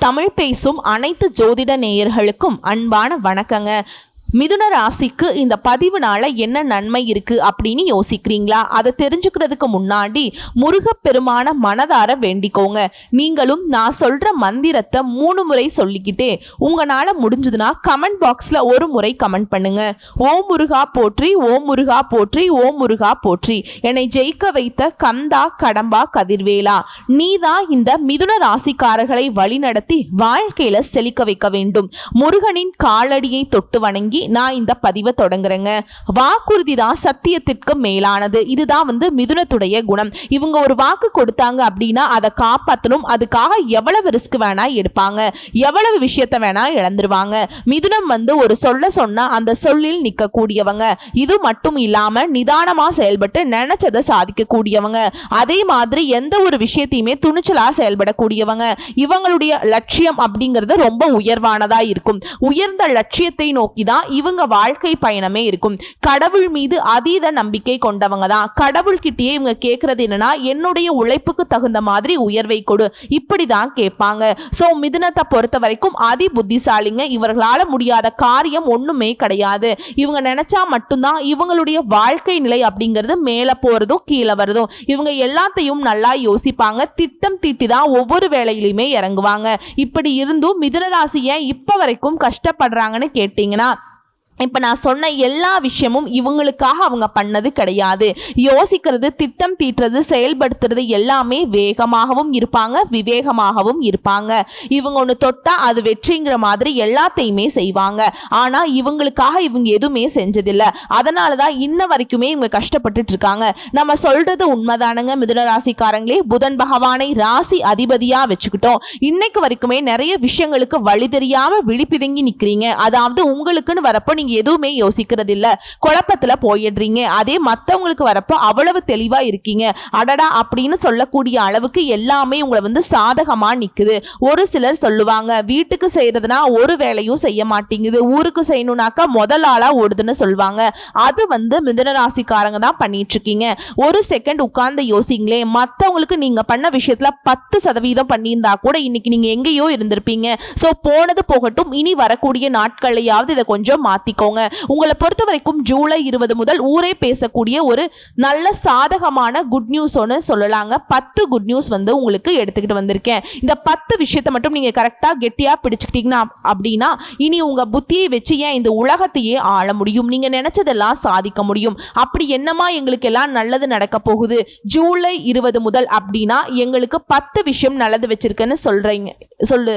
தமிழ் பேசும் அனைத்து ஜோதிட நேயர்களுக்கும் அன்பான வணக்கங்க. மிதுன ராசிக்கு இந்த பதிவுனால என்ன நன்மை இருக்கு அப்படின்னு யோசிக்கிறீங்களா? அதை தெரிஞ்சுக்கிறதுக்கு முன்னாடி முருகப்பெருமான மனதார வேண்டிக்கோங்க. நீங்களும் நான் சொல்ற மந்திரத்தை 3 முறை சொல்லிக்கிட்டே உங்களால முடிஞ்சதுன்னா கமெண்ட் பாக்ஸ்ல ஒரு முறை கமெண்ட் பண்ணுங்க. ஓம் முருகா போற்றி, ஓம் முருகா போற்றி, ஓம் முருகா போற்றி. என்னை ஜெயிக்க வைத்த கந்தா கடம்பா கதிர்வேலா, நீதான் இந்த மிதுன ராசிக்காரர்களை வழிநடத்தி வாழ்க்கையில செழிக்க வைக்க வேண்டும். முருகனின் காலடியை தொட்டு வணங்கி நான் இந்த பதிவை தொடங்குறேங்க. வாக்குறுதி தான் சத்தியத்திற்கு மேலானது. இதுதான் மிதுனத்துடைய குணம். இவங்க ஒரு வாக்கு கொடுத்தாங்க அப்படின்னா அதை காப்பாற்றணும். அதுக்காக எவ்வளவு ரிஸ்க் வேணா எடுப்பாங்க, எவ்வளவு விஷயத்த வேணா இழந்துருவாங்க. மிதுனம் ஒரு சொல்ல சொன்னா அந்த சொல்லில் நிற்க கூடியவங்க. இது மட்டும் இல்லாம நிதானமா செயல்பட்டு நினைச்சதை சாதிக்க கூடியவங்க. அதே மாதிரி எந்த ஒரு விஷயத்தையுமே துணிச்சலா செயல்படக்கூடியவங்க. இவங்களுடைய லட்சியம் அப்படிங்கிறது ரொம்ப உயர்வானதா இருக்கும். உயர்ந்த லட்சியத்தை நோக்கி தான் இவங்க வாழ்க்கை பயணமே இருக்கும். கடவுள் மீது அதீத நம்பிக்கை கொண்டவங்க தான். கடவுள்கிட்டயே இவங்க கேட்கறது என்னன்னா, என்னுடைய உழைப்புக்கு தகுந்த மாதிரி உயர்வை கொடு, இப்படிதான் கேட்பாங்க. சோ மிதுனத்தை பொறுத்த வரைக்கும் அதி புத்திசாலிங்க. இவர்களால முடியாத காரியம் ஒண்ணுமே கிடையாது. இவங்க நினைச்சா மட்டும்தான் இவங்களுடைய வாழ்க்கை நிலை அப்படிங்கிறது மேல போறதும் கீழே வருதும். இவங்க எல்லாத்தையும் நல்லா யோசிப்பாங்க. திட்டம் தீட்டி தான் ஒவ்வொரு வேலையிலுமே இறங்குவாங்க. இப்படி இருந்தும் மிதுன ராசி ஏன் இப்ப வரைக்கும் கஷ்டப்படுறாங்கன்னு கேட்டீங்கன்னா, இப்போ நான் சொன்ன எல்லா விஷயமும் இவங்களுக்காக அவங்க பண்ணது கிடையாது. யோசிக்கிறது, திட்டம் தீட்டுறது, செயல்படுத்துறது எல்லாமே வேகமாகவும் இருப்பாங்க, விவேகமாகவும் இருப்பாங்க. இவங்க ஒன்று தொட்டா அது வெற்றிங்கிற மாதிரி எல்லாத்தையுமே செய்வாங்க. ஆனால் இவங்களுக்காக இவங்க எதுவுமே செஞ்சதில்லை. அதனால தான் இன்ன வரைக்குமே இவங்க கஷ்டப்பட்டுட்டு இருக்காங்க. நம்ம சொல்றது உண்மைதானுங்க மிதுன ராசிக்காரங்களே. புதன் பகவானை ராசி அதிபதியாக வச்சுக்கிட்டோம். இன்னைக்கு வரைக்குமே நிறைய விஷயங்களுக்கு வழி தெரியாமல் விழிப்பிதுங்கி நிற்கிறீங்க. அதாவது உங்களுக்குன்னு வரப்போ நீங்க எதுவுமே யோசிக்கிறது இல்ல, குழப்பத்துல போயிடுறீங்க. அதே மத்தவங்களுக்கு வரப்போ அவ்வளவு தெளிவா இருக்கீங்க. அடடா அப்படின்னு சொல்லக்கூடிய அளவுக்கு எல்லாமே உங்களை சாதகமா நிக்குது. ஒரு சிலர் சொல்லுவாங்க, வீட்டுக்கு செய்யறதுனா ஒரு வேலையும் செய்ய மாட்டேங்குது, ஊருக்கு செய்யணும்னாக்கா முதல் ஆளா ஓடுதுன்னு சொல்லுவாங்க. அது மிதுன ராசிக்காரங்க தான் பண்ணிட்டு இருக்கீங்க. ஒரு செகண்ட் உட்கார்ந்து யோசிங்களே, மத்தவங்களுக்கு நீங்க பண்ண விஷயத்துல 10% பண்ணியிருந்தா கூட இன்னைக்கு நீங்க எங்கேயோ இருந்திருப்பீங்க. சோ போனது போகட்டும், இனி வரக்கூடிய நாட்களையாவது இதை கொஞ்சம் மாத்தி உங்களை பொறுத்த வரைக்கும் ஜூலை 20 முதல் ஊரே பேசக்கூடிய ஒரு நல்ல சாதகமான குட் நியூஸ் ஒன்று சொல்லலாங்க. 10 குட் நியூஸ் உங்களுக்கு எடுத்துக்கிட்டு வந்திருக்கேன். இந்த 10 விஷயத்தை மட்டும் நீங்க கரெக்டா கெட்டியா பிடிச்சுக்கிட்டீங்கன்னா அப்படின்னா இனி உங்க புத்தியை வச்சு ஏன் இந்த உலகத்தையே ஆள முடியும். நீங்க நினைச்சதெல்லாம் சாதிக்க முடியும். அப்படி என்னமா எங்களுக்கு எல்லாம் நல்லது நடக்க போகுது ஜூலை 20 முதல் அப்படின்னா, எங்களுக்கு 10 விஷயம் நல்லது வச்சிருக்கேன்னு சொல்லு.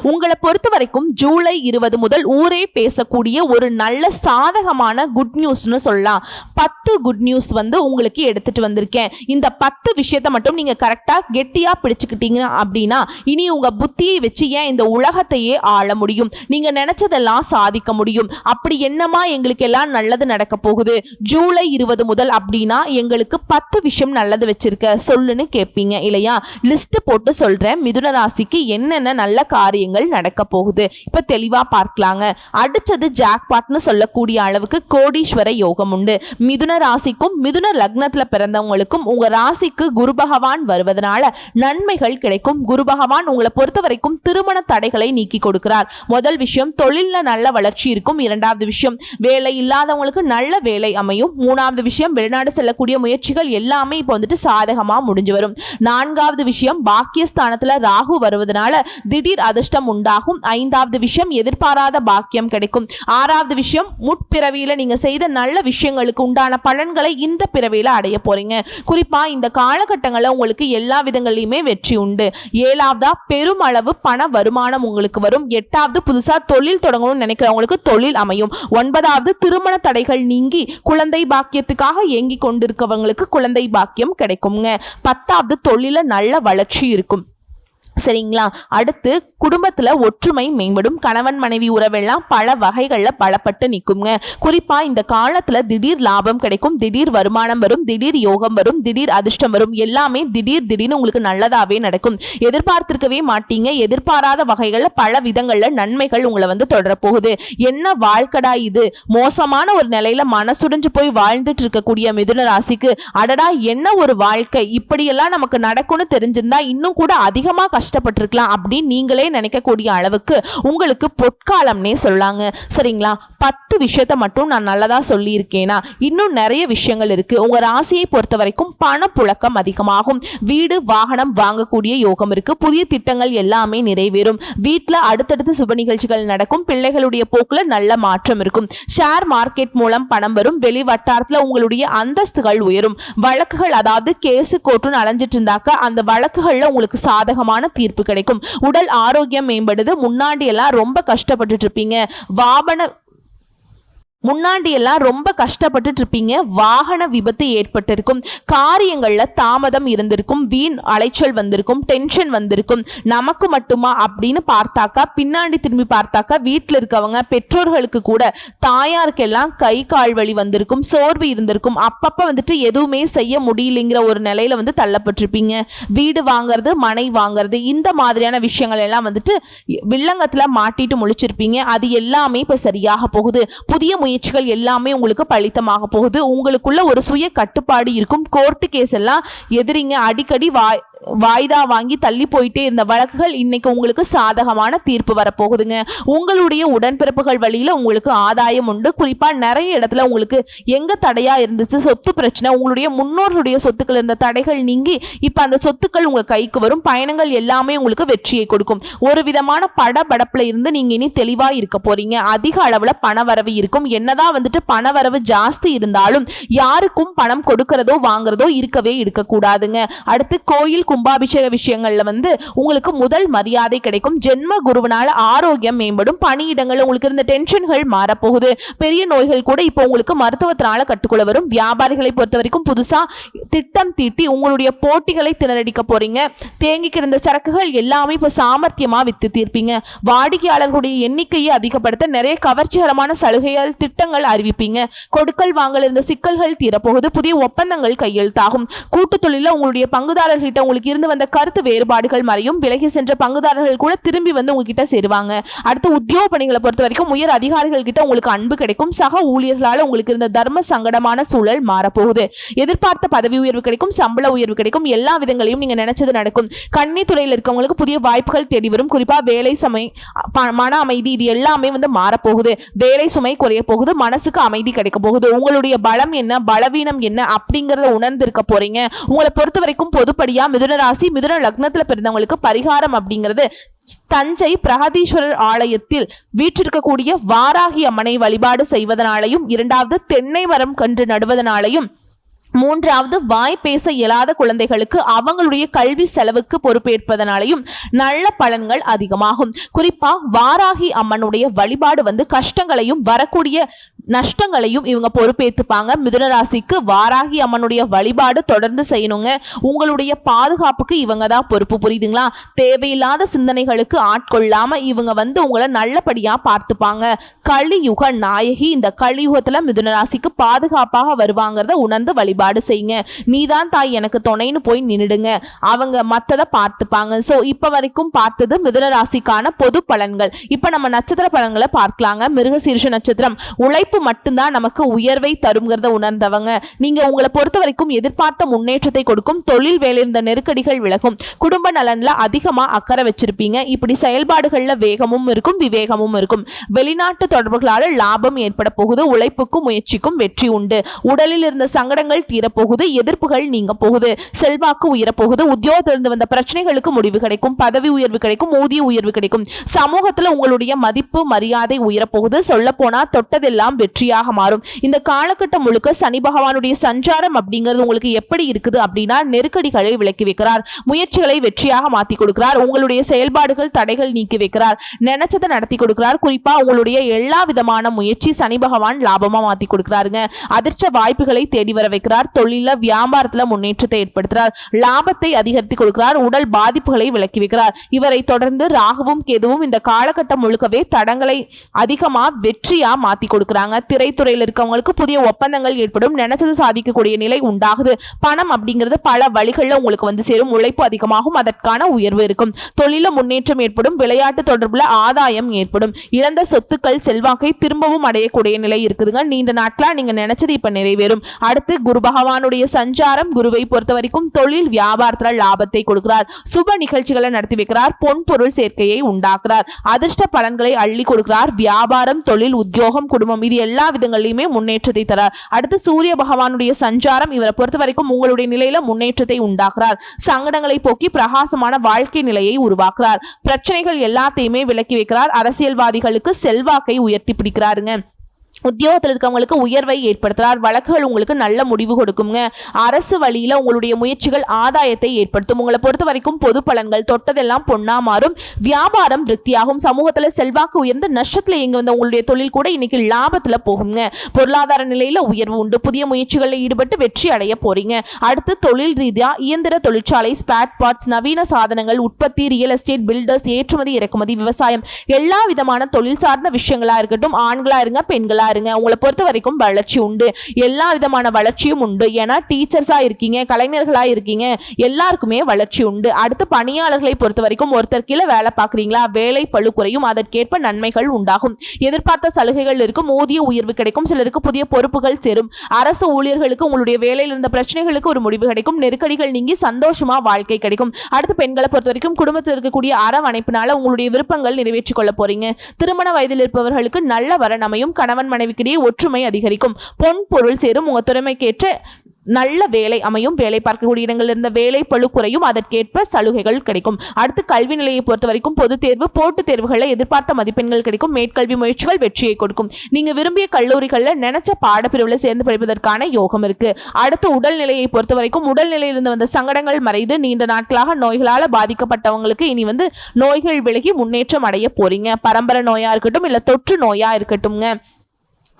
உங்களை பொறுத்த வரைக்கும் ஜூலை 20 முதல் ஊரே பேசக்கூடிய ஒரு நல்ல சாதகமான குட் நியூஸ்னு சொல்லலாம். 10 குட் நியூஸ் உங்களுக்கு எடுத்துட்டு வந்திருக்கேன். இந்த 10 விஷயத்தை மட்டும் நீங்க கரெக்டா கெட்டியா பிடிச்சுக்கிட்டீங்க அப்படின்னா இனி உங்க புத்தியை வச்சு ஏன் இந்த உலகத்தையே ஆள முடியும். நீங்க நினைச்சதெல்லாம் சாதிக்க முடியும். அப்படி என்னமா எங்களுக்கு எல்லாம் நல்லது நடக்க போகுது ஜூலை 20 முதல் அப்படின்னா, எங்களுக்கு 10 விஷயம் நல்லது வச்சிருக்க சொல்லுன்னு கேட்பீங்க இல்லையா? லிஸ்ட் போட்டு சொல்றேன். மிதுன ராசிக்கு என்னென்ன நல்ல காரியங்கள் நடக்க போகுது இப்ப தெளிவா பார்க்கலாங்க. அடுத்தது ஜாக்பாட்னு சொல்லக்கூடிய அளவுக்கு கோடீஸ்வர யோகம் உண்டு. மிதுன ராசிக்கும் மிதுன லக்னத்துல பிறந்தவங்களுக்கும் உங்க ராசிக்கு குரு பகவான் வருவதனால நன்மைகள் கிடைக்கும். குரு பகவான் உங்களை பொறுத்த வரைக்கும் திருமண தடைகளை நீக்கி கொடுக்கிறார். முதல் விஷயம், தொழில்ல நல்ல வளர்ச்சி இருக்கும். இரண்டாவது விஷயம், வேலை இல்லாதவங்களுக்கு நல்ல வேலை அமையும். மூணாவது விஷயம், வெளிநாடு செல்லக்கூடிய முயற்சிகள் எல்லாமே இப்போ சாதகமா முடிஞ்சு வரும். நான்காவது விஷயம், பாக்கியஸ்தானத்துல ராகு வருவதனால திடீர் அதிர்ஷ்டம் உண்டாகும். ஐந்தாவது விஷயம், எதிர்பாராத பாக்கியம் கிடைக்கும். ஆறாவது விஷயம், முற்பிறவியில நீங்க செய்த நல்ல விஷயங்களுக்கு உண்டான பலன்களை இந்த பிறவியில அடைய போறீங்க. குறிப்பா இந்த காலகட்டங்களில் உங்களுக்கு எல்லா விதங்களிலுமே வெற்றி உண்டு. ஏழாவதா, பெருமளவு பண வருமானம் உங்களுக்கு வரும். எட்டாவது, புதுசா தொழில் தொடங்கணும்னு நினைக்கிறவங்களுக்கு தொழில் அமையும். ஒன்பதாவது, திருமண தடைகள் நீங்கி குழந்தை பாக்கியத்துக்காக ஏங்கி கொண்டிருக்கவங்களுக்கு குழந்தை பாக்கியம் கிடைக்குங்க. பத்தாவது, தொழில நல்ல வளர்ச்சி இருக்கும். சரிங்களா? அடுத்து குடும்பத்துல ஒற்றுமை மேம்படும். கணவன் மனைவி உறவெல்லாம் பல வகைகள்ல பலப்பட்டு நிற்குங்க. குறிப்பா இந்த காலத்துல திடீர் லாபம் கிடைக்கும், திடீர் வருமானம் வரும், திடீர் யோகம் வரும், திடீர் அதிர்ஷ்டம் வரும். எல்லாமே திடீர்னு உங்களுக்கு நல்லதாவே நடக்கும். எதிர்பார்த்திருக்கவே மாட்டீங்க. எதிர்பாராத வகைகள்ல பல விதங்கள்ல நன்மைகள் உங்களை தொடர போகுது. என்ன வாழ்க்கடா இது, மோசமான ஒரு நிலையில மனசுடைஞ்சு போய் வாழ்ந்துட்டு இருக்கக்கூடிய மிதுன ராசிக்கு அடடா என்ன ஒரு வாழ்க்கை, இப்படியெல்லாம் நமக்கு நடக்கும்னு தெரிஞ்சிருந்தா இன்னும் கூட அதிகமா கஷ்டம் கஷ்டப்பட்டிருக்கலாம் அப்படின்னு நீங்களே நினைக்கக்கூடிய அளவுக்கு உங்களுக்கு பொற்காலம்னே சொல்லாங்க. சரிங்களா? 10 விஷயத்த மட்டும் நான் நல்லதா சொல்லியிருக்கேனா, இன்னும் நிறைய விஷயங்கள் இருக்கு. உங்க ராசியை பொறுத்த வரைக்கும் பணப்புழக்கம் அதிகமாகும். வீடு வாகனம் வாங்கக்கூடிய யோகம் இருக்கு. புதிய திட்டங்கள் எல்லாமே நிறைவேறும். வீட்டில் அடுத்தடுத்து சுப நிகழ்ச்சிகள் நடக்கும். பிள்ளைகளுடைய போக்குல நல்ல மாற்றம் இருக்கும். ஷேர் மார்க்கெட் மூலம் பணம் வரும். வெளி வட்டாரத்துல உங்களுடைய அந்தஸ்துகள் உயரும். வழக்குகள், அதாவது கேசு கோர்ட்டுன்னு அலைஞ்சிட்டு இருந்தாக்க அந்த வழக்குகள்ல உங்களுக்கு சாதகமான தீர்ப்பு கிடைக்கும். உடல் ஆரோக்கியம் மேம்படுது. முன்னாடி எல்லாம் ரொம்ப கஷ்டப்பட்டுட்டு இருப்பீங்க. வாகன விபத்து ஏற்பட்டிருக்கும். காரியங்கள்ல தாமதம் இருந்திருக்கும். வீண் அலைச்சல் வந்திருக்கும். டென்ஷன் வந்திருக்கும். நமக்கு மட்டுமா அப்படின்னு பார்த்தாக்கா, பின்னாடி திரும்பி பார்த்தாக்கா வீட்டில் இருக்கவங்க, பெற்றோர்களுக்கு கூட, தாயாருக்கெல்லாம் கை கால் வலி வந்திருக்கும். சோர்வு இருந்திருக்கும். அப்பப்ப வந்துட்டு எதுவுமே செய்ய முடியலைங்கிற ஒரு நிலையில வந்து தள்ளப்பட்டிருப்பீங்க. வீடு வாங்குறது, மனை வாங்குறது, இந்த மாதிரியான விஷயங்கள் எல்லாம் வந்துட்டு வில்லங்கத்துல மாட்டிட்டு முழிச்சிருப்பீங்க. அது எல்லாமே இப்ப சரியாக போகுது. புதிய முயற்சிகள் எல்லாமே உங்களுக்கு பலித்தமாக போகுது. உங்களுக்குள்ள ஒரு சுய கட்டுப்பாடு இருக்கும். கோர்ட்டு கேஸ் எல்லாம் எதிரிங்க அடிக்கடி வாய்தா வாங்கி தள்ளி போயிட்டே இருந்த வழக்குகள் இன்னைக்கு உங்களுக்கு சாதகமான தீர்ப்பு வரப்போகுதுங்க. உங்களுடைய உடன்பிறப்புகள் வழியில உங்களுக்கு ஆதாயம் உண்டு. குறிப்பா நிறைய இடத்துல உங்களுக்கு எங்க தடையா இருந்துச்சு, சொத்து பிரச்சனை, உங்களுடைய முன்னோர்களுடைய சொத்துக்கள் இருந்த தடைகள் நீங்கி இப்ப அந்த சொத்துக்கள் உங்க கைக்கு வரும். பயணங்கள் எல்லாமே உங்களுக்கு வெற்றியை கொடுக்கும். ஒரு விதமான படபடப்புல இருந்து நீங்க இனி தெளிவா இருக்க போறீங்க. அதிக அளவுல பணவரவு இருக்கும். என்னதான் வந்துட்டு பணவரவு ஜாஸ்தி இருந்தாலும் யாருக்கும் பணம் கொடுக்கறதோ வாங்குறதோ இருக்கவே இருக்கக்கூடாதுங்க. அடுத்து கோயில் கும்பாபிஷேக விஷயங்கள்ல வந்து உங்களுக்கு முதல் மரியாதை கிடைக்கும். ஜென்ம குருவினால ஆரோக்கியம் மேம்படும். பணியிடங்கள் உங்களுக்கு இருந்த டென்ஷன்கள் மாறப்போகுது. பெரிய நோய்கள் கூட இப்போ உங்களுக்கு மருத்துவத்தினால கட்டுக்குள்ள வரும். வியாபாரிகளை பொறுத்த வரைக்கும் புதுசா திட்டம் தீட்டி உங்களுடைய போட்டிகளை திணறடிக்க போறீங்க. தேங்கி கிடந்த சரக்குகள் எல்லாமே இப்போ சாமர்த்தியமா வித்து தீர்ப்பீங்க. வாடிக்கையாளர்களுடைய எண்ணிக்கையை அதிகப்படுத்த நிறைய கவர்ச்சிகரமான சலுகைகள், திட்டங்கள் அறிவிப்பீங்க. கொடுக்கல் வாங்கல் இருந்த சிக்கல்கள் தீரப்போகுது. புதிய ஒப்பந்தங்கள் கையெழுத்தாகும். கூட்டு தொழில உங்களுடைய பங்குதாரர்கிட்ட உங்களுக்கு இருந்து வந்த கருத்து வேறுபாடுகள் மறையும். விலகி சென்ற பங்குதாரர்கள் கூட திரும்பி வந்து உங்ககிட்ட சேருவாங்க. அடுத்து உத்தியோக பணிகளை பொறுத்த வரைக்கும் உயர் அதிகாரிகள் கிட்ட உங்களுக்கு அன்பு கிடைக்கும். சக ஊழியர்களால் உங்களுக்கு இருந்த தர்ம சங்கடமான சூழல் மாறப்போகுது. எதிர்பார்த்த பதவி உயர்வு கிடைக்கும். சம்பள உயர்வு கிடைக்கும். எல்லா விதங்களையும் நீங்க நினைச்சது நடக்கும். கன்னி துறையில் இருக்கவங்களுக்கு புதிய வாய்ப்புகள் தேடி வரும். குறிப்பா வேலை சுமை, மன அமைதி, இது எல்லாமே வந்து மாறப்போகுது. வேலை சுமை குறைய போகுது. மனசுக்கு அமைதி கிடைக்க போகுது. உங்களுடைய பலம் என்ன, பலவீனம் என்ன அப்படிங்கறத உணர்ந்து இருக்க போறீங்க. உங்களை பொறுத்த வரைக்கும் பொதுப்படியா மிதுன ராசி, மிதுன லக்னத்துல பிறந்தவங்களுக்கு பரிகாரம் அப்படிங்கிறது தஞ்சை பிரகதீஸ்வரர் ஆலயத்தில் வீற்றிருக்கக்கூடிய வாராகி அம்மனை வழிபாடு செய்வதனாலையும், 2வது தென்னை மரம் கன்று நடுவதனாலையும், 3வது வாய் பேச இயலாத குழந்தைகளுக்கு அவங்களுடைய கல்வி செலவுக்கு பொறுப்பேற்பதனாலையும் நல்ல பலன்கள் அதிகமாகும். குறிப்பா வாராகி அம்மனுடைய வழிபாடு வந்து கஷ்டங்களையும் வரக்கூடிய நஷ்டங்களையும் இவங்க பொறுப்பேற்றுப்பாங்க. மிதுன ராசிக்கு வாராகி அம்மனுடைய வழிபாடு தொடர்ந்து செய்யணுங்க. உங்களுடைய பாதுகாப்புக்கு இவங்க தான் பொறுப்பு. புரியுதுங்களா? தேவையில்லாத சிந்தனைகளுக்கு ஆட்கொள்ளாம இவங்க வந்து உங்களை நல்லபடியா பார்த்துப்பாங்க. கலியுக நாயகி. இந்த கலியுகத்துல மிதுன ராசிக்கு பாதுகாப்பாக வருவாங்கிறத உணர்ந்து வழிபாடு செய்யுங்க. நீதான் தாய் எனக்கு துணைன்னு போய் நின்னுடுங்க. அவங்க மத்ததை பார்த்துப்பாங்க. சோ இப்ப வரைக்கும் பார்த்தது மிதுன ராசிக்கான பொது பலன்கள். இப்ப நம்ம நட்சத்திர பலன்களை பார்க்கலாங்க. மிருகசீரிஷ நட்சத்திரம். உழைப்பு மட்டும்தான் நமக்கு உயர்வை தருங்கிறத உணர்ந்தவங்க. நீங்க உங்களை பொறுத்த வரைக்கும் எதிர்பார்த்த முன்னேற்றத்தை கொடுக்கும். தொழில் வேலை இருந்த நெருக்கடிகள் விலகும். குடும்ப நலன்ல அதிகமா அக்கறை வச்சிருப்பீங்க. இப்படி செயல்பாடுகள்ல வேகமும் இருக்கும், விவேகமும் இருக்கும். வெளிநாட்டு தொடர்புகளால லாபம் ஏற்பட போகுது. உழைப்புக்கும் முயற்சிக்கும் வெற்றி உண்டு. உடலில் இருந்த சங்கடங்கள் தீரப்போகுது. எதிர்ப்புகள் நீங்க போகுது. செல்வாக்கு உயரப்போகுது. உத்தியோகத்திலிருந்து வந்த பிரச்சனைகளுக்கு முடிவு கிடைக்கும். பதவி உயர்வு கிடைக்கும். ஊதிய உயர்வு கிடைக்கும். சமூகத்துல உங்களுடைய மதிப்பு மரியாதை உயரப்போகுது. சொல்ல போனா தொட்டதெல்லாம் வெற்றியாக மாறும். இந்த காலகட்டம் முழுக்க சனி பகவானுடைய சஞ்சாரம் அப்படிங்கிறது உங்களுக்கு எப்படி இருக்குது அப்படின்னா, நெருக்கடிகளை விலக்கி வைக்கிறார். முயற்சிகளை வெற்றியாக மாத்தி கொடுக்கிறார். உங்களுடைய செயல்பாடுகள் தடைகள் நீக்கி வைக்கிறார். நினைச்சதை நடத்தி கொடுக்கிறார். குறிப்பா உங்களுடைய எல்லா விதமான முயற்சி சனி பகவான் லாபமா மாத்தி கொடுக்கிறாருங்க. அதிர்ஷ்ட வாய்ப்புகளை தேடி வர வைக்கிறார். தொழில வியாபாரத்துல முன்னேற்றத்தை ஏற்படுத்துறார். லாபத்தை அதிகரித்து கொடுக்கிறார். உடல் பாதிப்புகளை விலக்கி வைக்கிறார். இவரை தொடர்ந்து ராகுவும் கேதுவும் இந்த காலகட்டம் முழுக்கவே தடங்களை அதிகமா வெற்றியா மாத்தி கொடுக்கிறாங்க. இருக்காங்க. திரைத்துறையில் இருக்கவங்களுக்கு புதிய ஒப்பந்தங்கள் ஏற்படும். நினைச்சது சாதிக்கக்கூடிய நிலை உண்டாகுது. பணம் அப்படிங்கிறது பல வழிகளில் உங்களுக்கு வந்து சேரும். உழைப்பு அதிகமாகும், அதற்கான உயர்வு இருக்கும். தொழில முன்னேற்றம் ஏற்படும். விளையாட்டு தொடர்புல ஆதாயம் ஏற்படும். இழந்த சொத்துக்கள் செல்வாக்கை திரும்பவும் அடையக்கூடிய நிலை இருக்குதுங்க. நீண்ட நாட்களா நீங்க நினைச்சது இப்ப நிறைவேறும். அடுத்து குரு பகவானுடைய சஞ்சாரம் குருவை பொறுத்த வரைக்கும் தொழில் வியாபாரத்துல லாபத்தை கொடுக்கிறார். சுப நிகழ்ச்சிகளை நடத்தி வைக்கிறார். பொன் பொருள் சேர்க்கையை உண்டாக்குறார். அதிர்ஷ்ட பலன்களை அள்ளி கொடுக்கிறார். வியாபாரம், தொழில், உத்தியோகம், குடும்பம் இது எல்லா விதங்களிலுமே முன்னேற்றத்தை தரார். அடுத்து சூரிய பகவானுடைய சஞ்சாரம் இவரை பொறுத்த வரைக்கும் உங்களுடைய நிலையில முன்னேற்றத்தை உண்டாக்குறார். சங்கடங்களை போக்கி பிரகாசமான வாழ்க்கை நிலையை உருவாக்குறார். பிரச்சனைகள் எல்லாத்தையுமே விலக்கி வைக்கிறார். அரசியல்வாதிகளுக்கு செல்வாக்கை உயர்த்தி பிடிக்கிறாருங்க. உத்தியோகத்தில் இருக்கவங்களுக்கு உயர்வை ஏற்படுத்துறார். வழக்குகள் உங்களுக்கு நல்ல முடிவு கொடுக்குங்க. அரசு வழியில உங்களுடைய முயற்சிகள் ஆதாயத்தை ஏற்படுத்தும். உங்களை பொறுத்த வரைக்கும் பொது பலன்கள் தொட்டதெல்லாம் பொன்னா மாறும். வியாபாரம் திருப்தியாகும். சமூகத்துல செல்வாக்கு உயர்ந்து நஷ்டத்துல இயங்க வந்த உங்களுடைய தொழில் கூட இன்னைக்கு லாபத்துல போகுங்க. பொருளாதார நிலையில உயர்வு உண்டு. புதிய முயற்சிகளில் ஈடுபட்டு வெற்றி அடைய போறீங்க. அடுத்து தொழில் ரீதியா இயந்திர தொழிற்சாலை, ஸ்பேர் பார்ட்ஸ், நவீன சாதனங்கள், உற்பத்தி, ரியல் எஸ்டேட், பில்டர்ஸ், ஏற்றுமதி இறக்குமதி, விவசாயம் எல்லா விதமான தொழில் சார்ந்த விஷயங்களா இருக்கட்டும். ஆண்களா இருங்க, பெண்களா உங்களை பொறுத்த வரைக்கும் வளர்ச்சி உண்டு. எல்லா விதமான வளர்ச்சியும் உண்டு. ஏன்னா டீச்சர்ஸா இருக்கீங்க, கலைஞர்களா இருக்கீங்க, எல்லாருக்குமே வளர்ச்சி உண்டு. அடுத்து பணியாளர்களை பொறுத்த வரைக்கும் ஒருத்தர் கீழே வேலை பார்க்குறீங்களா, வேலை பளு குறையும். அதற்கேற்ப நன்மைகள் உண்டாகும். எதிர்பார்த்த சலுகைகள் இருக்கும். ஊதிய உயர்வு கிடைக்கும். சிலருக்கு புதிய பொறுப்புகள் சேரும். அரசு ஊழியர்களுக்கு உங்களுடைய வேலையில் இருந்த பிரச்சனைகளுக்கு ஒரு முடிவு கிடைக்கும். நெருக்கடிகள் நீங்கி சந்தோஷமா வாழ்க்கை கிடைக்கும். அடுத்து பெண்களை பொறுத்த வரைக்கும் குடும்பத்தில் இருக்கக்கூடிய அரவணைப்பினால உங்களுடைய விருப்பங்கள் நிறைவேற்றிக் கொள்ள போறீங்க. திருமண வயதில் இருப்பவர்களுக்கு நல்ல வரன் அமையும். கணவன் மனைவிக்கிடையே ஒற்றுமை அதிகரிக்கும். பொன் பொருள் சேரும். உங்க திறமைக்கேற்ற நல்ல வேலை அமையும். வேலை பார்க்கக்கூடிய இடங்களில் இருந்த வேலை பளு குறையும். அதற்கேற்ப சலுகைகள் கிடைக்கும். அடுத்து கல்வி நிலையை பொறுத்த வரைக்கும் பொது தேர்வு, போட்டுத் தேர்வுகளில் எதிர்பார்த்த மதிப்பெண்கள் கிடைக்கும். மேற்கல்வி முயற்சிகள் வெற்றியை கொடுக்கும். நீங்க விரும்பிய கல்லூரிகளில் நினைச்ச பாடப்பிரிவில் சேர்ந்து படிப்பதற்கான யோகம் இருக்கு. அடுத்து உடல்நிலையை பொறுத்த வரைக்கும் உடல்நிலையிலிருந்து வந்த சங்கடங்கள் மறைந்து நீண்ட நாட்களாக நோய்களால் பாதிக்கப்பட்டவங்களுக்கு இனி வந்து நோய்கள் விலகி முன்னேற்றம் அடைய போறீங்க. பரம்பரை நோயா இருக்கட்டும், இல்ல தொற்று நோயா இருக்கட்டும்ங்க,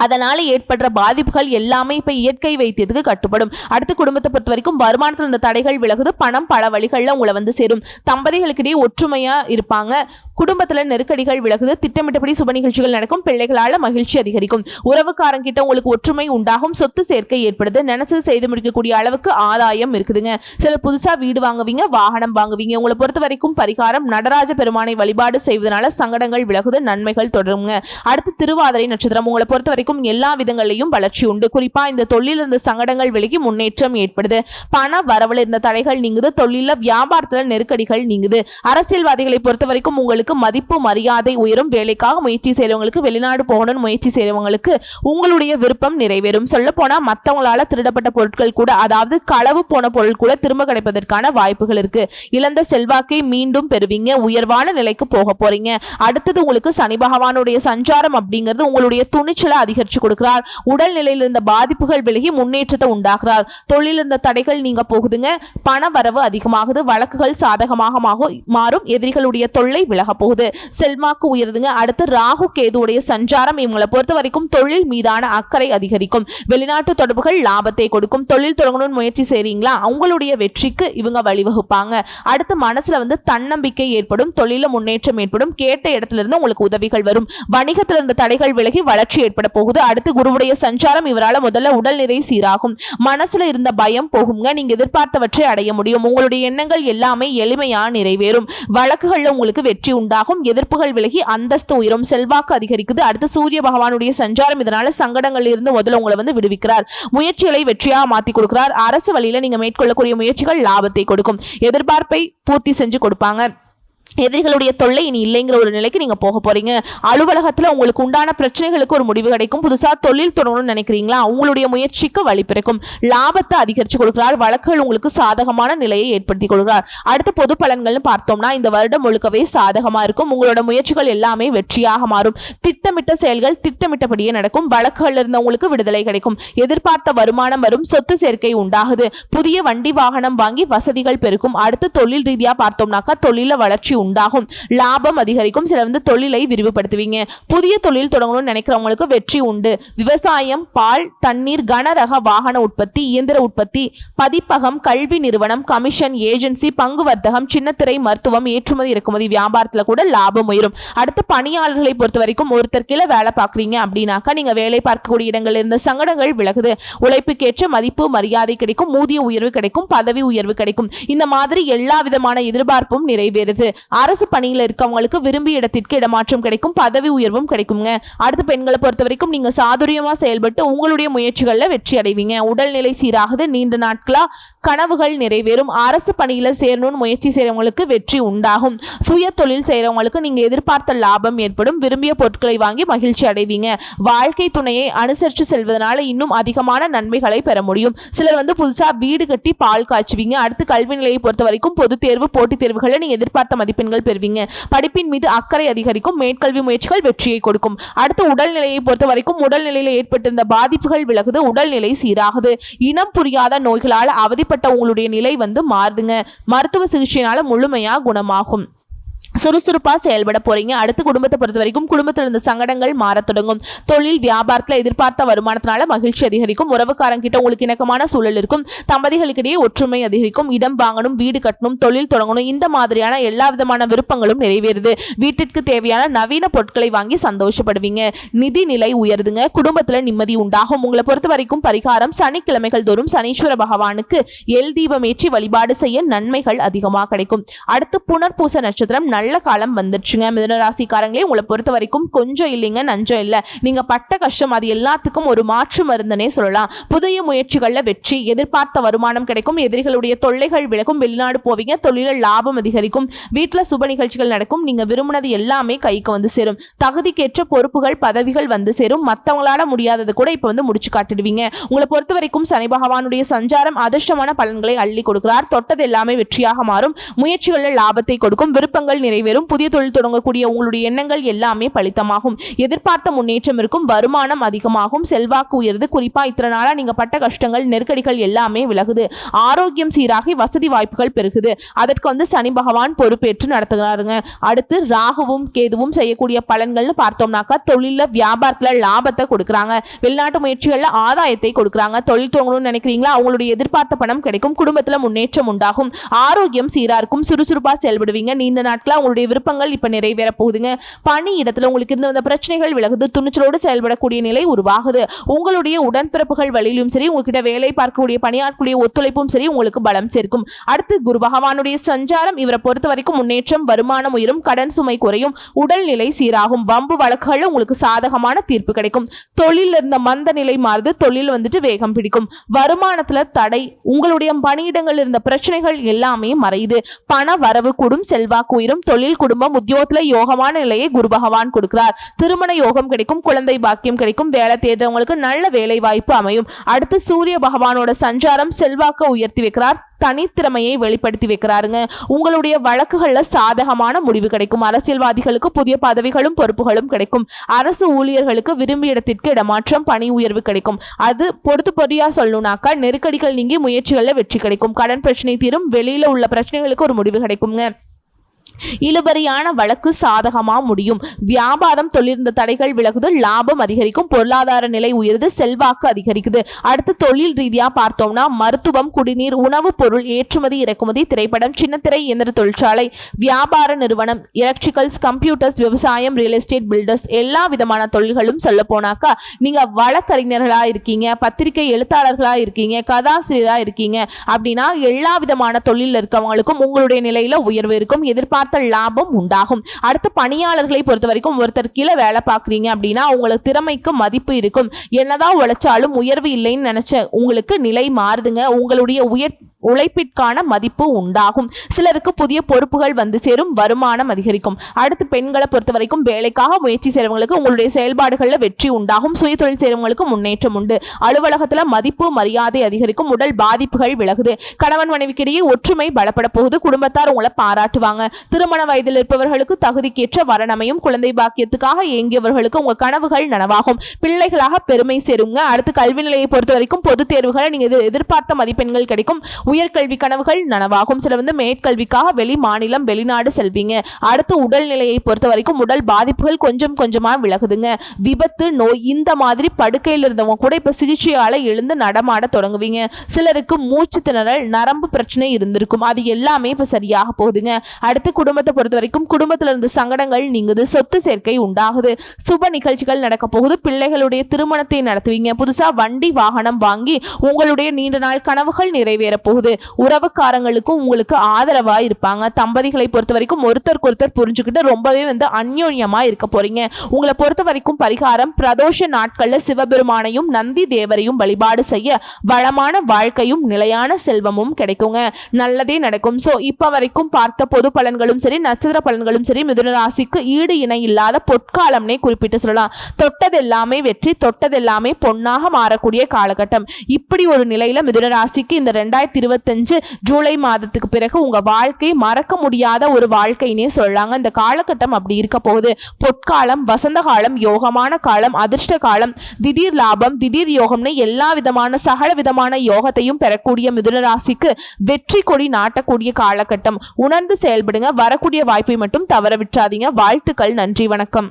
அதனால ஏற்படுற பாதிப்புகள் எல்லாமே இப்ப இயற்கை வைத்தியத்துக்கு கட்டுப்படும். அடுத்து குடும்பத்தை பொறுத்த வரைக்கும் வருமானத்தில் இருந்த தடைகள் விலகுது. பணம் பல வழிகளில் உங்களை வந்து சேரும். தம்பதிகளுக்கிடையே ஒற்றுமையா இருப்பாங்க. குடும்பத்துல நெருக்கடிகள் விலகுது. திட்டமிட்டபடி சுப நிகழ்ச்சிகள் நடக்கும். பிள்ளைகளால மகிழ்ச்சி அதிகரிக்கும். உறவுக்காரங்கிட்ட உங்களுக்கு ஒற்றுமை உண்டாகும். சொத்து சேர்க்கை ஏற்படுது. நினைச்சது செய்து முடிக்கக்கூடிய அளவுக்கு ஆதாயம் இருக்குதுங்க. சிலர் புதுசா வீடு வாங்குவீங்க, வாகனம் வாங்குவீங்க. உங்களை பொறுத்த வரைக்கும் பரிகாரம் நடராஜ பெருமானை வழிபாடு செய்வதனால சங்கடங்கள் விலகுது. நன்மைகள் தொடருங்க. அடுத்து திருவாதிரை நட்சத்திரம் உங்களை பொறுத்த வரைக்கும் எல்லா விதங்களிலும் வளர்ச்சி உண்டு. குறிப்பா இந்த தொழில் இருந்த சங்கடங்கள் விலகி முன்னேற்றம் ஏற்படுது. பண வரவில் இருந்த தடைகள் நீங்குது. தொழில வியாபாரத்துல நெருக்கடிகள் நீங்குது. அரசியல்வாதிகளை பொறுத்த வரைக்கும் உங்களுக்கு மதிப்பு மரியாதை உயரும். வேலைக்காக முயற்சி செய்யறவங்களுக்கு, வெளிநாடு போகணும்னு முயற்சி செய்யறவங்களுக்கு உங்களுடைய விருப்பம் நிறைவேறும். சொல்ல போனா மற்றவங்களால திருடப்பட்ட பொருட்கள் கூட, அதாவது களவு போன பொருள் கூட திரும்ப கிடைப்பதற்கான வாய்ப்புகள் இருக்கு. இழந்த செல்வாக்கை மீண்டும் பெறுவீங்க. உயர்வான நிலைக்கு போக போறீங்க. அடுத்தது உங்களுக்கு சனி பகவானுடைய சஞ்சாரம் அப்படிங்கிறது உங்களுடைய துணிச்சலை அதிகரிச்சு கொடுக்கிறார். உடல்நிலையில் இருந்த பாதிப்புகள் விலகி முன்னேற்றத்தை உண்டாகிறார். தொழில் இருந்த தடைகள் நீங்க போகுதுங்க. பண வரவு அதிகமாகுது. வழக்குகள் சாதகமாக மாறும். எதிரிகளுடைய தொல்லை விலக போகுது. செல்வாக்கு உயருதுங்க. அடுத்து ராகு கேதுவுடைய சஞ்சாரம் இவங்களை பொறுத்த வரைக்கும் தொழில் மீதான அக்கறை அதிகரிக்கும். வெளிநாட்டு தொடர்புகள் லாபத்தை கொடுக்கும். தொழில் தொடங்கணும்னு முயற்சி செய்றீங்களா, அவங்களுடைய வெற்றிக்கு இவங்க வழிவகுப்பாங்க. அடுத்து மனசுல வந்து தன்னம்பிக்கை ஏற்படும். தொழில முன்னேற்றம் ஏற்படும். கேட்ட இடத்துல இருந்து உங்களுக்கு உதவிகள் வரும். வணிகத்தில் இருந்த தடைகள் விலகி வளர்ச்சி ஏற்பட போகுது. அடுத்து குருவுடைய சஞ்சாரம் இவரால் முதல்ல உடல்நிலை சீராகும். மனசுல இருந்த பயம் போகுங்க. நீங்க எதிர்பார்த்தவற்றை அடைய முடியும். உங்களுடைய எண்ணங்கள் எல்லாமே எளிமையா நிறைவேறும். வழக்குகள்ல உங்களுக்கு வெற்றி உண்டாகும். எதிர்ப்புகள் விலகி அந்தஸ்து உயரும். செல்வாக்கு அதிகரிக்குது. அடுத்து சூரிய பகவானுடைய சஞ்சாரம் இதனால சங்கடங்கள் இருந்து முதல்ல உங்களை வந்து விடுவிக்கிறார். முயற்சிகளை வெற்றியாக மாத்தி கொடுக்கிறார். அரசு வழியில நீங்க மேற்கொள்ளக்கூடிய முயற்சிகள் லாபத்தை கொடுக்கும். எதிர்பார்ப்பை பூர்த்தி செஞ்சு கொடுப்பாங்க. எதிரிகளுடைய தொல்லை இனி இல்லைங்கிற ஒரு நிலைக்கு நீங்க போக போறீங்க. அலுவலகத்துல உங்களுக்கு உண்டான பிரச்சனைகளுக்கு ஒரு முடிவு கிடைக்கும். புதுசா தொழில் தொடங்கணும்னு நினைக்கிறீங்களா, உங்களுடைய முயற்சிக்கு வழி பிறக்கும். லாபத்தை அதிகரிச்சு கொடுக்கிறார். வழக்குகள் உங்களுக்கு சாதகமான நிலையை ஏற்படுத்தி கொடுக்கிறார். அடுத்த பொது பலன்கள்னு பார்த்தோம்னா இந்த வருடம் முழுக்கவே சாதகமா இருக்கும். உங்களோட முயற்சிகள் எல்லாமே வெற்றியாக மாறும். திட்டமிட்ட செயல்கள் திட்டமிட்டபடியே நடக்கும். வழக்குகள் இருந்தவங்களுக்கு விடுதலை கிடைக்கும். எதிர்பார்த்த வருமானம் வரும். சொத்து சேர்க்கை உண்டாகுது. புதிய வண்டி வாகனம் வாங்கி வசதிகள் பெருக்கும். அடுத்து தொழில் ரீதியா பார்த்தோம்னாக்கா தொழில வளர்ச்சி உண்டாகும். லாபம் அதிகரிக்கும். சிலர் தொழிலை விரிவுபடுத்துவீங்க. புதிய தொழில் தொடங்கணும்னு நினைக்கிறவங்களுக்கு வெற்றி உண்டு. விவசாயம், பால், தண்ணீர், கனரக வாகன உற்பத்தி, இயந்திர உற்பத்தி, பதிப்பகம், கல்வி நிறுவனம், கமிஷன், ஏஜென்சி, பங்கு வர்த்தகம், சின்னத்திரை, மருத்துவம், ஏற்றுமதி இறக்குமதி வியாபாரத்துல கூட லாபம் உயரும். அடுத்து பணியாளர்களை பொறுத்த வரைக்கும் ஒருத்தர் கீழே வேலை பார்க்குறீங்க அப்படின்னாக்கா நீங்க வேலை பார்க்கக்கூடிய இடங்கள் இருந்த சங்கடங்கள் விலகுது. உழைப்புக்கேற்ற மதிப்பு மரியாதை கிடைக்கும். ஊதிய உயர்வு கிடைக்கும். பதவி உயர்வு கிடைக்கும். இந்த மாதிரி எல்லா விதமான எதிர்பார்ப்பும் நிறைவேறுது. அரசு பணியில் இருக்கவங்களுக்கு விரும்பிய இடத்திற்கு இடமாற்றம் கிடைக்கும். பதவி உயர்வும் கிடைக்குங்க. அடுத்து பெண்களை பொறுத்த வரைக்கும் நீங்க சாதுரியமா செயல்பட்டு உங்களுடைய முயற்சிகள்ல வெற்றி அடைவீங்க. உடல்நிலை சீராகுது. நீண்ட நாட்களா கனவுகள் நிறைவேறும். அரசு பணியில சேரணும்னு முயற்சி செய்யறவங்களுக்கு வெற்றி உண்டாகும். சுய தொழில் செய்யறவங்களுக்கு நீங்க எதிர்பார்த்த லாபம் ஏற்படும். விரும்பிய பொருட்களை வாங்கி மகிழ்ச்சி அடைவீங்க. வாழ்க்கை துணையை அனுசரித்து செல்வதனால இன்னும் அதிகமான நன்மைகளை பெற முடியும். சிலர் புதுசா வீடு கட்டி பால் காய்ச்சுவீங்க. அடுத்து கல்வி நிலையை பொறுத்த வரைக்கும் பொது தேர்வு, போட்டித் தேர்வுகளை நீங்க எதிர்பார்த்த மதிப்பெண்கள் பெறுவீங்க. படிப்பின் மீது அக்கறை அதிகரிக்கும். மேற்கல்வி முயற்சிகள் வெற்றியை கொடுக்கும். அடுத்து உடல்நிலையை பொறுத்த வரைக்கும் உடல்நிலையில ஏற்பட்டிருந்த பாதிப்புகள் விலகுது. உடல்நிலை சீராகுது. இனம் புரியாத நோய்களால் அவதிப்பட்ட உங்களுடைய நிலை மாறுதுங்க. மருத்துவ சிகிச்சையினால முழுமையா குணமாகும். சுறுசுறுப்பா செயல்பட போறீங்க. அடுத்து குடும்பத்தை பொறுத்த வரைக்கும் குடும்பத்தில் இருந்த சங்கடங்கள் மாறத் தொடங்கும். தொழில் வியாபாரத்தில் எதிர்பார்த்த வருமானத்தினால மகிழ்ச்சி அதிகரிக்கும். உறவுக்காரங்கிட்ட உங்களுக்கு இணக்கமான சூழல் இருக்கும். தம்பதிகளுக்கிடையே ஒற்றுமை அதிகரிக்கும். இடம் வாங்கணும், வீடு கட்டணும், தொழில் தொடங்கணும், இந்த மாதிரியான எல்லா விதமான விருப்பங்களும் நிறைவேறுது. வீட்டிற்கு தேவையான நவீன பொருட்களை வாங்கி சந்தோஷப்படுவீங்க. நிதி நிலை உயருதுங்க. குடும்பத்துல நிம்மதி உண்டாகும். உங்களை பொறுத்த வரைக்கும் பரிகாரம் சனிக்கிழமைகள் தோறும் சனீஸ்வர பகவானுக்கு எல் தீபம் ஏற்றி வழிபாடு செய்ய நன்மைகள் அதிகமாக கிடைக்கும். அடுத்து புனர்பூச நட்சத்திரம் நல்ல காலம் வந்துருச்சுங்க. மிதுன ராசிக்காரங்களே, உங்களை பொறுத்த வரைக்கும் கொஞ்சம் இல்லைங்க நஞ்சம் இல்லை. நீங்க பட்ட கஷ்டம் அது எல்லாத்துக்கும் ஒரு மாற்று மருந்துனே சொல்லலாம். புதிய முயற்சிகள்ல வெற்றி, எதிர்பார்த்த வருமானம் கிடைக்கும். எதிரிகளுடைய தொல்லைகள் விலகும். வெளிநாடு போவீங்க. தொழிலில் லாபம் அதிகரிக்கும். வீட்டுல சுப நிகழ்ச்சிகள் நடக்கும். நீங்க விரும்பினது எல்லாமே கைக்கு சேரும். தகுதிக்கேற்ற பொறுப்புகள், பதவிகள் சேரும். மற்றவங்களால முடியாதது கூட இப்ப முடிச்சு காட்டிடுவீங்க. உங்களை பொறுத்த வரைக்கும் சனி பகவானுடைய சஞ்சாரம் அதிர்ஷ்டமான பலன்களை அள்ளி கொடுக்கிறார். தொட்டது எல்லாமே வெற்றியாக மாறும். முயற்சிகளில் லாபத்தை கொடுக்கும். விருப்பங்கள் நிறைவேறும். புதிய தொழில் தொடங்கக்கூடிய உங்களுடைய எண்ணங்கள் எல்லாமே பலித்தமாகும். எதிர்பார்த்த முன்னேற்றம் இருக்கும். வருமானம் அதிகமாகும். செல்வாக்கு உயருது. குறிப்பா இத்தனை நாளா நீங்க பட்ட கஷ்டங்கள், நெருக்கடிகள் எல்லாமே விலகுது. ஆரோக்கியம் சீராகி வசதி வாய்ப்புகள் பெருகுது. அதற்கு சனி பகவான் பொறுப்பேற்று நடத்துகிறாருங்க. அடுத்து ராகுவும் கேதுவும் செய்யக்கூடிய பலன்கள்னு பார்த்தோம்னாக்கா தொழில வியாபாரத்துல லாபத்தை கொடுக்குறாங்க. வெளிநாட்டு முயற்சிகள்ல ஆதாயத்தை கொடுக்குறாங்க. தொழில் தொடங்கணும்னு நினைக்கிறீங்களா, அவங்களுடைய எதிர்பார்த்த பணம் கிடைக்கும். குடும்பத்துல முன்னேற்றம் உண்டாகும். ஆரோக்கியம் சீரா இருக்கும். சுறுசுறுப்பா செயல்படுவீங்க. நீண்ட நாட்களா உங்களுடைய விருப்பங்கள் இப்ப நிறைவேற போகுதுங்க. பணி இடத்துல உங்களுக்கு இருந்து வந்த பிரச்சனைகள் விலகுது. துணிச்சலோடு செயல்படக்கூடிய நிலை உருவாகுது. உங்களுடைய உடன்பிறப்புகள் வழியிலும் சரி, உங்ககிட்ட வேலை பார்க்கக்கூடிய பணியாற்றக்கூடிய ஒத்துழைப்பும் சரி உங்களுக்கு பலம் சேர்க்கும். அடுத்து குரு பகவானுடைய சஞ்சாரம் இவரை பொறுத்த வரைக்கும் முன்னேற்றம், வருமானம் உயரும், கடன் சுமை குறையும், உடல்நிலை சீராகும். வம்பு வழக்குகள் உங்களுக்கு சாதகமான தீர்ப்பு கிடைக்கும். தொழில் இருந்த மந்த நிலை மாறுது. தொழில் வேகம் பிடிக்கும். வருமானத்துல தடை, உங்களுடைய பணியிடங்கள் இருந்த பிரச்சனைகள் எல்லாமே மறையுது. பண வரவு கூடும். செல்வாக்கு உயரும். தொழில், குடும்பம், உத்தியோகத்துல யோகமான நிலையை குரு பகவான் கொடுக்கிறார். திருமண யோகம் கிடைக்கும். குழந்தை பாக்கியம் கிடைக்கும். வேலை தேடுறவங்களுக்கு நல்ல வேலை வாய்ப்பு அமையும். அடுத்து சூரிய பகவானோட சஞ்சாரம் செல்வாக்க உயர்த்தி வைக்கிறார். தனித்திறமையை வெளிப்படுத்தி வைக்கிறாருங்க. உங்களுடைய வழக்குகள்ல சாதகமான முடிவு கிடைக்கும். அரசியல்வாதிகளுக்கு புதிய பதவிகளும் பொறுப்புகளும் கிடைக்கும். அரசு ஊழியர்களுக்கு விரும்பிய இடத்திற்கு இடமாற்றம், பணி உயர்வு கிடைக்கும். அது பொறுயா சொல்லணும்னாக்கா நெருக்கடிகள் நீங்கி முயற்சிகள்ல வெற்றி கிடைக்கும். கடன் பிரச்சனை தீரும். வெளியில உள்ள பிரச்சனைகளுக்கு ஒரு முடிவு கிடைக்குங்க. இழுபறியான வழக்கு சாதகமா முடியும். வியாபாரம், தொழில் தடைகள் விலகுது. லாபம் அதிகரிக்கும். பொருளாதார நிலை உயருது. செல்வாக்கு அதிகரிக்குது. அடுத்து தொழில் ரீதியா பார்த்தோம்னா மருத்துவம், குடிநீர், உணவுப் பொருள், ஏற்றுமதி இறக்குமதி, திரைப்படம், சின்னத்திரை, இயந்திர தொழிற்சாலை, வியாபார நிறுவனம், எலக்ட்ரிக்கல்ஸ், கம்ப்யூட்டர்ஸ், விவசாயம், ரியல் எஸ்டேட், பில்டர்ஸ், எல்லா விதமான தொழில்களும் சொல்ல போனாக்கா நீங்க வழக்கறிஞர்களா இருக்கீங்க, பத்திரிகை எழுத்தாளர்களா இருக்கீங்க, கதாசிரியரா இருக்கீங்க அப்படின்னா எல்லா விதமான தொழில் இருக்கவங்களுக்கும் உங்களுடைய நிலையில உயர்வு இருக்கும். எதிர்பார்த்த லாபம் உண்டாகும். அடுத்து பணியாளர்களை பொறுத்த வரைக்கும் ஒருத்தர் கீழே வேலை பார்க்குறீங்க அப்படின்னா உங்களுக்கு திறமைக்கு மதிப்பு இருக்கும். என்னதான் உழைச்சாலும் உயர்வு இல்லைன்னு நினைச்ச உங்களுக்கு நிலை மாறுதுங்க. உங்களுடைய உழைப்பிற்கான மதிப்பு உண்டாகும். சிலருக்கு புதிய பொறுப்புகள் சேரும். வருமானம் அதிகரிக்கும். அடுத்து பெண்களை பொறுத்த வரைக்கும் வேலைக்காக முயற்சி செய்றவங்களுக்கு உங்களுடைய செயல்பாடுகளில் வெற்றி உண்டாகும். சுய தொழில் செய்றவங்களுக்கு முன்னேற்றம் உண்டு. அலுவலகத்துல மதிப்பு மரியாதை அதிகரிக்கும். உடல் பாதிப்புகள் விலகுது. கணவன் மனைவிக்கிடையே ஒற்றுமை பலப்பட போகுது. குடும்பத்தார் உங்களை பாராட்டுவாங்க. திருமண வயதில் இருப்பவர்களுக்கு தகுதிக்கேற்ற வரனமையும். குழந்தை பாக்கியத்துக்காக ஏங்கியவர்களுக்கு உங்க கனவுகள் நனவாகும். பிள்ளைகளாக பெருமை சேருங்க. அடுத்து கல்வி நிலையை பொறுத்த வரைக்கும் பொது தேர்வுகளை நீங்க எதிர்பார்த்த மதிப்பெண்கள் கிடைக்கும். உயர்கல்வி கனவுகள் நனவாகும். சில மேற்கல்விக்காக வெளி மாநிலம் வெளிநாடு செல்வீங்க. அடுத்து உடல்நிலையை பொறுத்த வரைக்கும் உடல் பாதிப்புகள் கொஞ்சம் கொஞ்சமா விலகுதுங்க. விபத்து, நோய் இந்த மாதிரி படுக்கையில் இருந்தவங்க கூட இப்ப சிகிச்சையால எழுந்து நடமாட தொடங்குவீங்க. சிலருக்கு மூச்சு திணறல், நரம்பு பிரச்சனை இருந்திருக்கும், அது எல்லாமே இப்ப சரியாக போகுதுங்க. அடுத்து குடும்பத்தை பொறுத்த வரைக்கும் குடும்பத்துல இருந்து சங்கடங்கள் நீங்குது, சொத்து சேர்க்கை உண்டாகுது, சுப நிகழ்ச்சிகள் நடக்க போகுது, பிள்ளைகளுடைய திருமணத்தை நடத்துவீங்க, புதுசா வண்டி வாகனம் வாங்கி உங்களுடைய நீண்ட நாள் கனவுகள் நிறைவேற போகுது. உறவுக்காரங்களுக்கும் உங்களுக்கு ஆதரவா இருப்பாங்க. தம்பதிகளை பொறுத்த வரைக்கும் ஒருத்தருக்கு ஒருத்தர் புரிஞ்சுக்கிட்டு ரொம்பவே அந்யோன்யமா இருக்க போறீங்க. உங்களை பொறுத்த வரைக்கும் பரிகாரம், பிரதோஷ நாட்கள்ல சிவபெருமானையும் நந்தி தேவரையும் வழிபாடு செய்ய வளமான வாழ்க்கையும் நிலையான செல்வமும் கிடைக்குங்க. நல்லதே நடக்கும். சோ இப்ப வரைக்கும் பார்த்த பொது பலன்களும் சரி, நட்சத்திர பலன்களும் சரி, மிதுன ராசிக்கு ஈடு இணை இல்லாத பொற்காலம்னே குறிப்பிட்டு சொல்லலாம். தொட்டதெல்லாமே வெற்றி, தொட்டதெல்லாமே பொன்னாக மாறக்கூடிய காலகட்டம். இப்படி ஒரு நிலையில மிதுன ராசிக்கு இந்த 2025 ஜூலை மாதத்துக்கு பிறகு உங்க வாழ்க்கை மறக்க முடியாத ஒரு வாழ்க்கைனே சொல்லலாங்க. இந்த காலகட்டம் அப்படி இருக்க போகுது. பொற்காலம், வசந்த காலம், யோகமான காலம், அதிர்ஷ்ட காலம், திடீர் லாபம், திடீர் யோகம்னு எல்லா விதமான சகல விதமான யோகத்தையும் பெறக்கூடிய மிதுன ராசிக்கு வெற்றி கொடி நாட்டக்கூடிய காலகட்டம். உணர்ந்து செயல்படுங்க. வரக்கூடிய வாய்ப்பை மட்டும் தவற விட்டுறாதீங்க. வாழ்த்துக்கள். நன்றி, வணக்கம்.